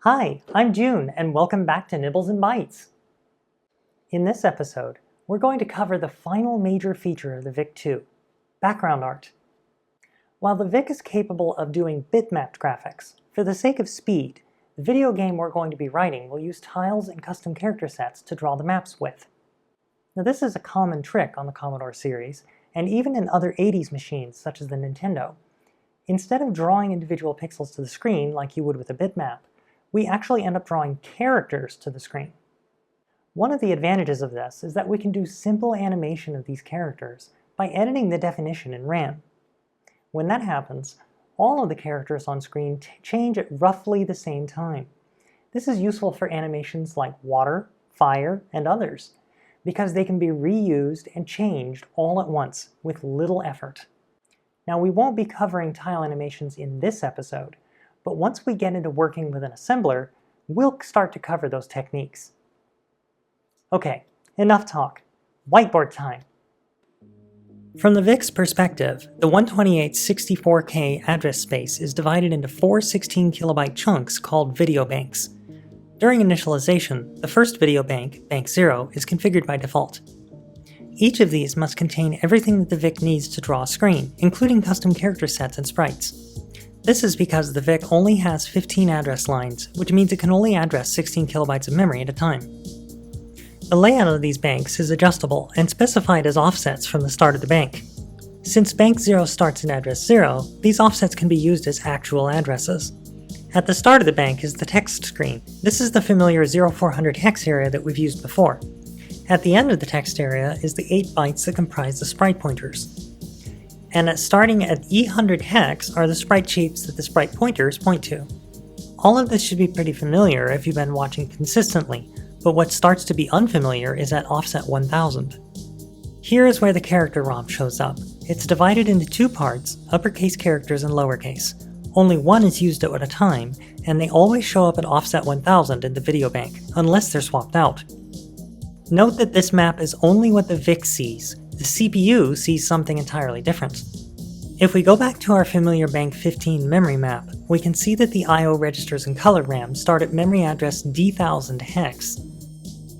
Hi, I'm June, and welcome back to Nibbles and Bytes. In this episode, we're going to cover the final major feature of the VIC-II, background art. While the VIC is capable of doing bitmapped graphics, for the sake of speed, the video game we're going to be writing will use tiles and custom character sets to draw the maps with. Now this is a common trick on the Commodore series, and even in other 80s machines such as the Nintendo. Instead of drawing individual pixels to the screen like you would with a bitmap, we actually end up drawing characters to the screen. One of the advantages of this is that we can do simple animation of these characters by editing the definition in RAM. When that happens, all of the characters on screen change at roughly the same time. This is useful for animations like water, fire, and others, because they can be reused and changed all at once with little effort. Now we won't be covering tile animations in this episode, but once we get into working with an assembler, we'll start to cover those techniques. Okay, enough talk. Whiteboard time! From the VIC's perspective, the 128/64K address space is divided into 4 16KB chunks called video banks. During initialization, the first video bank, Bank 0, is configured by default. Each of these must contain everything that the VIC needs to draw a screen, including custom character sets and sprites. This is because the VIC only has 15 address lines, which means it can only address 16KB of memory at a time. The layout of these banks is adjustable and specified as offsets from the start of the bank. Since Bank 0 starts in address 0, these offsets can be used as actual addresses. At the start of the bank is the text screen. This is the familiar 0400 hex area that we've used before. At the end of the text area is the 8 bytes that comprise the sprite pointers. And starting at E100 hex are the sprite shapes that the sprite pointers point to. All of this should be pretty familiar if you've been watching consistently, but what starts to be unfamiliar is at offset 1000. Here is where the character ROM shows up. It's divided into 2 parts, uppercase characters and lowercase. Only one is used at a time, and they always show up at offset 1000 in the video bank, unless they're swapped out. Note that this map is only what the VIC sees. The CPU sees something entirely different. If we go back to our familiar Bank 15 memory map, we can see that the I/O registers and color RAM start at memory address D1000 hex.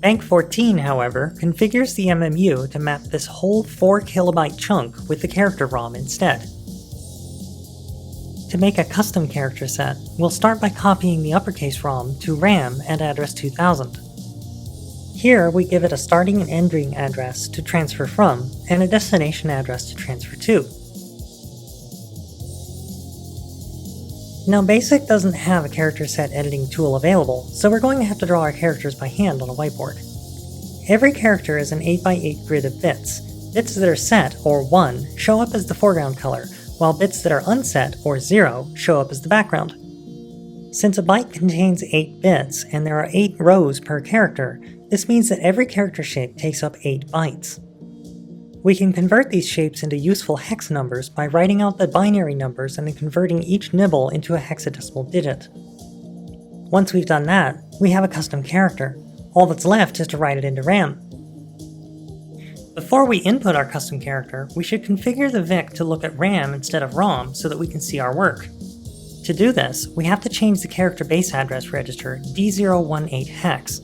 Bank 14, however, configures the MMU to map this whole 4KB chunk with the character ROM instead. To make a custom character set, we'll start by copying the uppercase ROM to RAM at address 2000. Here, we give it a starting and ending address to transfer from, and a destination address to transfer to. Now BASIC doesn't have a character set editing tool available, so we're going to have to draw our characters by hand on a whiteboard. Every character is an 8x8 grid of bits. Bits that are set, or 1, show up as the foreground color, while bits that are unset, or 0, show up as the background. Since a byte contains 8 bits, and there are 8 rows per character, this means that every character shape takes up 8 bytes. We can convert these shapes into useful hex numbers by writing out the binary numbers and then converting each nibble into a hexadecimal digit. Once we've done that, we have a custom character. All that's left is to write it into RAM. Before we input our custom character, we should configure the VIC to look at RAM instead of ROM so that we can see our work. To do this, we have to change the character base address register D018 hex.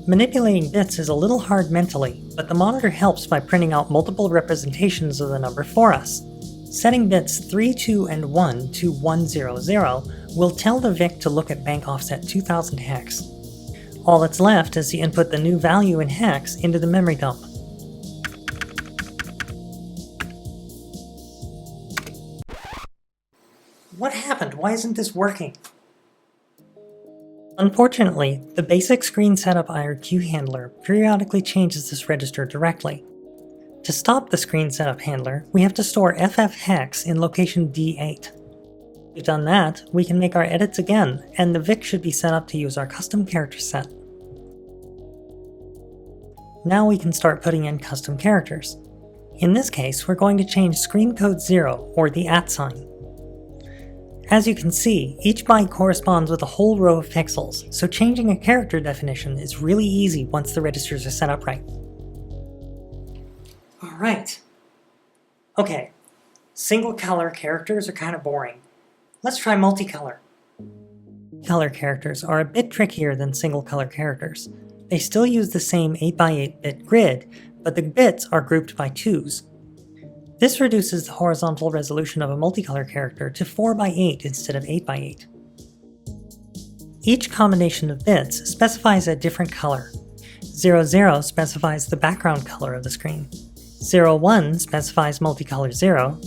Manipulating bits is a little hard mentally, but the monitor helps by printing out multiple representations of the number for us. Setting bits 3, 2, and 1 to 100 will tell the VIC to look at bank offset 2000 hex. All that's left is to input the new value in hex into the memory dump. What happened? Why isn't this working? Unfortunately, the basic screen setup IRQ handler periodically changes this register directly. To stop the screen setup handler, we have to store FF hex in location D8. We've done that, we can make our edits again, and the VIC should be set up to use our custom character set. Now we can start putting in custom characters. In this case, we're going to change screen code 0, or the @ sign. As you can see, each byte corresponds with a whole row of pixels, so changing a character definition is really easy once the registers are set up right. Alright. Okay, single color characters are kind of boring. Let's try multicolor. multicolor characters are a bit trickier than single-color characters. They still use the same 8x8-bit grid, but the bits are grouped by 2s. This reduces the horizontal resolution of a multicolor character to 4x8 instead of 8x8. Each combination of bits specifies a different color. 00 specifies the background color of the screen. 01 specifies multicolor 0,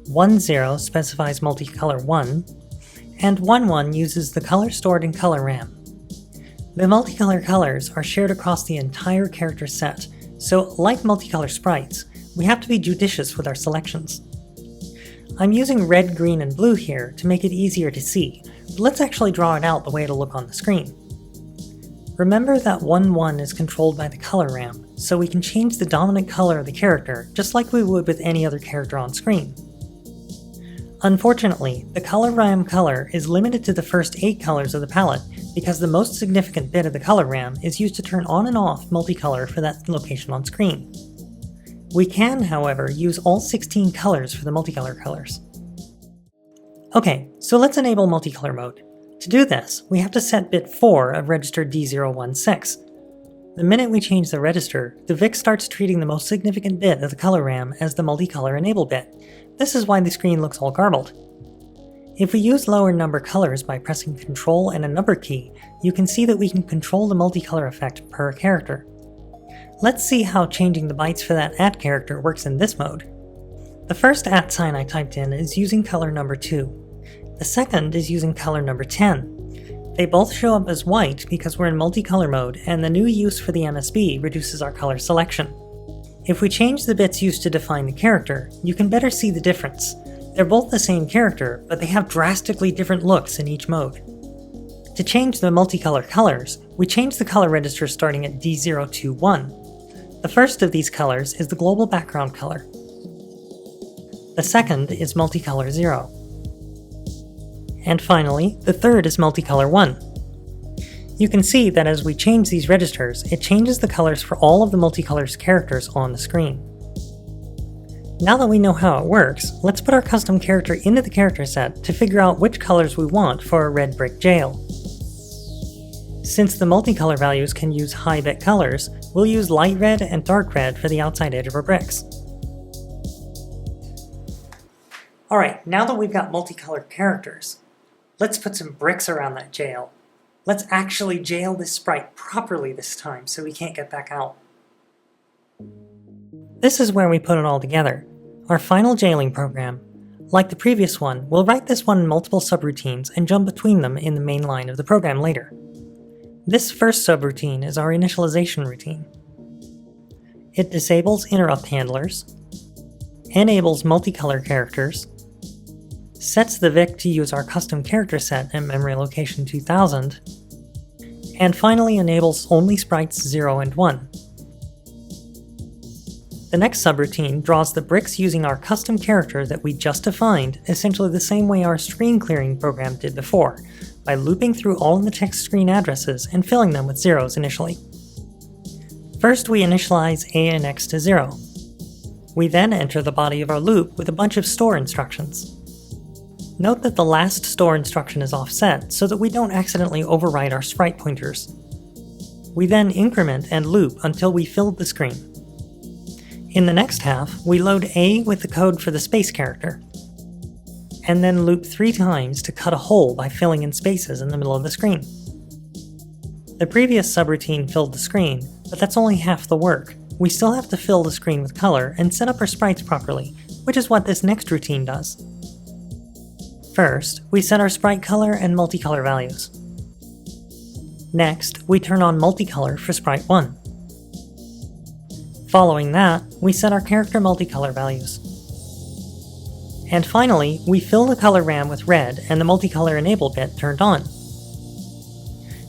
10 specifies multicolor 1, and 11 uses the color stored in color RAM. The multicolor colors are shared across the entire character set, so like multicolor sprites, we have to be judicious with our selections. I'm using red, green, and blue here to make it easier to see, but let's actually draw it out the way it'll look on the screen. Remember that 1-1 is controlled by the color RAM, so we can change the dominant color of the character just like we would with any other character on screen. Unfortunately, the color RAM color is limited to the first 8 colors of the palette because the most significant bit of the color RAM is used to turn on and off multicolor for that location on screen. We can, however, use all 16 colors for the multicolor colors. Okay, so let's enable multicolor mode. To do this, we have to set bit 4 of register D016. The minute we change the register, the VIC starts treating the most significant bit of the color RAM as the multicolor enable bit. This is why the screen looks all garbled. If we use lower number colors by pressing Ctrl and a number key, you can see that we can control the multicolor effect per character. Let's see how changing the bytes for that @ character works in this mode. The first @ sign I typed in is using color number 2. The second is using color number 10. They both show up as white because we're in multicolor mode and the new use for the MSB reduces our color selection. If we change the bits used to define the character, you can better see the difference. They're both the same character, but they have drastically different looks in each mode. To change the multicolor colors, we change the color register starting at D021. The first of these colors is the global background color. The second is multicolor 0. And finally, the third is multicolor 1. You can see that as we change these registers, it changes the colors for all of the multicolor characters on the screen. Now that we know how it works, let's put our custom character into the character set to figure out which colors we want for a red brick jail. Since the multicolor values can use high bit colors, we'll use light red and dark red for the outside edge of our bricks. Alright, now that we've got multicolored characters, let's put some bricks around that jail. Let's actually jail this sprite properly this time so we can't get back out. This is where we put it all together, our final jailing program. Like the previous one, we'll write this one in multiple subroutines and jump between them in the main line of the program later. This first subroutine is our initialization routine. It disables interrupt handlers, enables multicolor characters, sets the VIC to use our custom character set at memory location 2000, and finally enables only sprites 0 and 1. The next subroutine draws the bricks using our custom character that we just defined, essentially the same way our screen clearing program did before, by looping through all of the text screen addresses and filling them with zeros initially. First we initialize A and X to 0. We then enter the body of our loop with a bunch of store instructions. Note that the last store instruction is offset so that we don't accidentally overwrite our sprite pointers. We then increment and loop until we filled the screen. In the next half, we load A with the code for the space character, and then loop 3 times to cut a hole by filling in spaces in the middle of the screen. The previous subroutine filled the screen, but that's only half the work. We still have to fill the screen with color and set up our sprites properly, which is what this next routine does. First, we set our sprite color and multicolor values. Next, we turn on multicolor for sprite 1. Following that, we set our character multicolor values. And finally, we fill the color RAM with red and the multicolor enable bit turned on.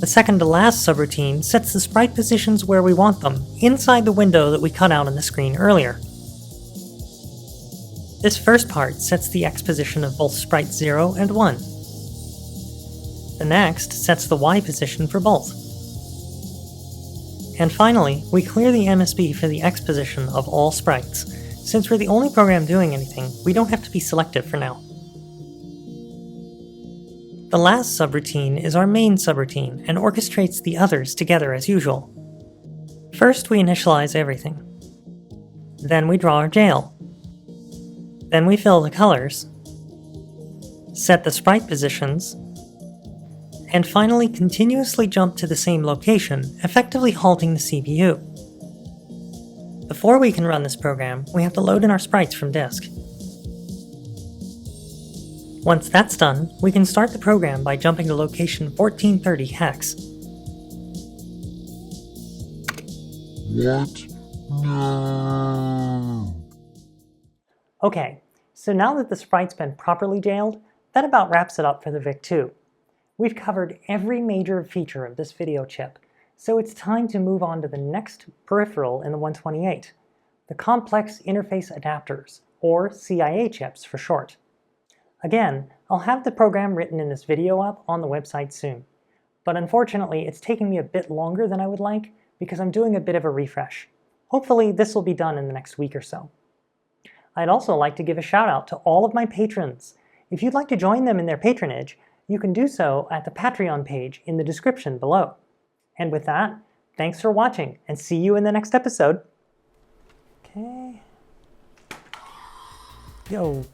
The second to last subroutine sets the sprite positions where we want them, inside the window that we cut out on the screen earlier. This first part sets the X position of both sprites 0 and 1. The next sets the Y position for both. And finally, we clear the MSB for the X position of all sprites. Since we're the only program doing anything, we don't have to be selective for now. The last subroutine is our main subroutine and orchestrates the others together as usual. First, we initialize everything. Then we draw our jail. Then we fill the colors, set the sprite positions, and finally continuously jump to the same location, effectively halting the CPU. Before we can run this program, we have to load in our sprites from disk. Once that's done, we can start the program by jumping to location 1430 hex. What? No. Okay, so now that the sprite's been properly jailed, that about wraps it up for the VIC-II. We've covered every major feature of this video chip, so it's time to move on to the next peripheral in the 128, the Complex Interface Adapters, or CIA chips for short. Again, I'll have the program written in this video up on the website soon, but unfortunately it's taking me a bit longer than I would like because I'm doing a bit of a refresh. Hopefully this will be done in the next week or so. I'd also like to give a shout out to all of my patrons. If you'd like to join them in their patronage, you can do so at the Patreon page in the description below. And with that, thanks for watching and see you in the next episode. Okay. Yo.